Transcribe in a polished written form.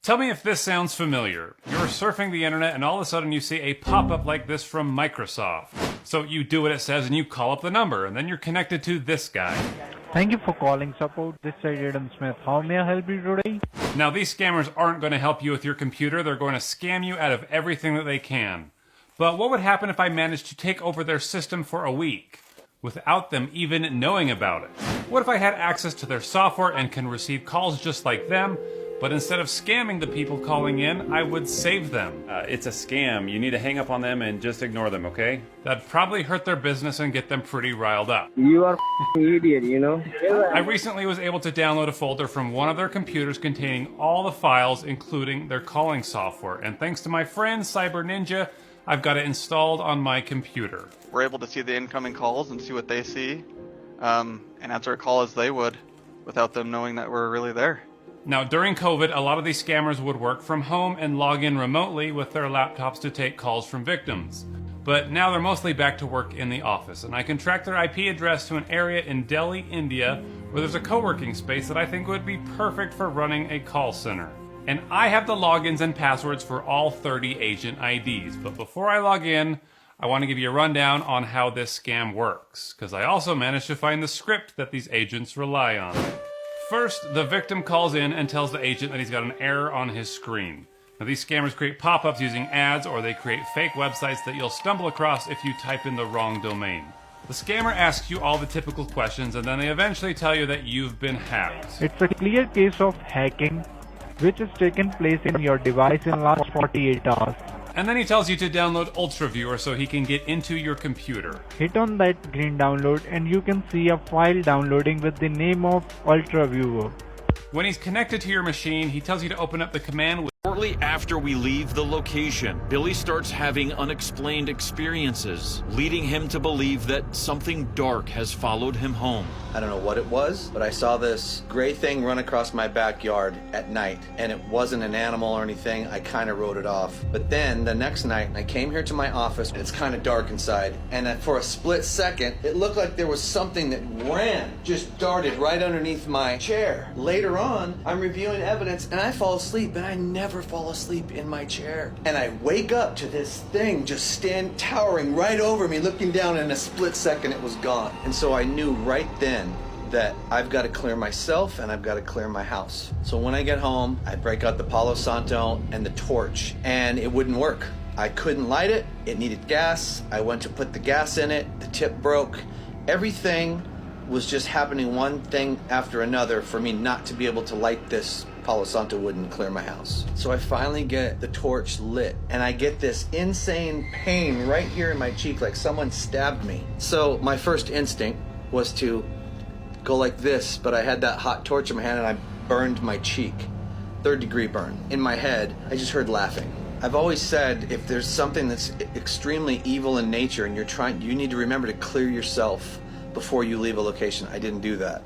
Tell me if this sounds familiar. You're surfing the internet and all of a sudden you see a pop-up like this from Microsoft. So you do what it says and you call up the number, and then you're connected to this guy. Thank you for calling support. This is Adam Smith. How may I help you today? Now, these scammers aren't going to help you with your computer. They're going to scam you out of everything that they can. But what would happen if I managed to take over their system for a week without them even knowing about it? What if I had access to their software and can receive calls just like them, but instead of scamming the people calling in, I would save them? It's a scam. You need to hang up on them and just ignore them, okay? That'd probably hurt their business and get them pretty riled up. You are an idiot, you know? I recently was able to download a folder from one of their computers containing all the files, including their calling software. And thanks to my friend Cyber Ninja, I've got it installed on my computer. We're able to see the incoming calls and see what they see, and answer a call as they would, without them knowing that we're really there. Now, during COVID, a lot of these scammers would work from home and log in remotely with their laptops to take calls from victims. But now they're mostly back to work in the office, and I can track their IP address to an area in Delhi, India, where there's a co-working space that I think would be perfect for running a call center. And I have the logins and passwords for all 30 agent IDs. But before I log in, I want to give you a rundown on how this scam works, because I also managed to find the script that these agents rely on. First, the victim calls in and tells the agent that he's got an error on his screen. Now, these scammers create pop-ups using ads, or they create fake websites that you'll stumble across if you type in the wrong domain. The scammer asks you all the typical questions, and then they eventually tell you that you've been hacked. It's a clear case of hacking which has taken place in your device in last 48 hours. And then he tells you to download UltraViewer so he can get into your computer. Hit on that green download and you can see a file downloading with the name of UltraViewer. When he's connected to your machine, he tells you to open up the command. Shortly after we leave the location, Billy starts having unexplained experiences, leading him to believe that something dark has followed him home. I don't know what it was, but I saw this gray thing run across my backyard at night, and it wasn't an animal or anything. I kind of wrote it off. But then the next night, I came here to my office, and it's kind of dark inside, and for a split second, it looked like there was something that just darted right underneath my chair. Later on, I'm reviewing evidence, and I fall asleep, and I never fall asleep in my chair. And I wake up to this thing just towering right over me, looking down, and in a split second it was gone. And so I knew right then that I've got to clear myself and I've got to clear my house. So when I get home, I break out the Palo Santo and the torch, and it wouldn't work. I couldn't light it. It needed gas. I went to put the gas in it. The tip broke. Everything was just happening, one thing after another, for me not to be able to light this Palo Santo wouldn't clear my house. So I finally get the torch lit, and I get this insane pain right here in my cheek, like someone stabbed me. So my first instinct was to go like this, but I had that hot torch in my hand and I burned my cheek. 3rd-degree burn. In my head, I just heard laughing. I've always said, if there's something that's extremely evil in nature and you need to remember to clear yourself before you leave a location. I didn't do that.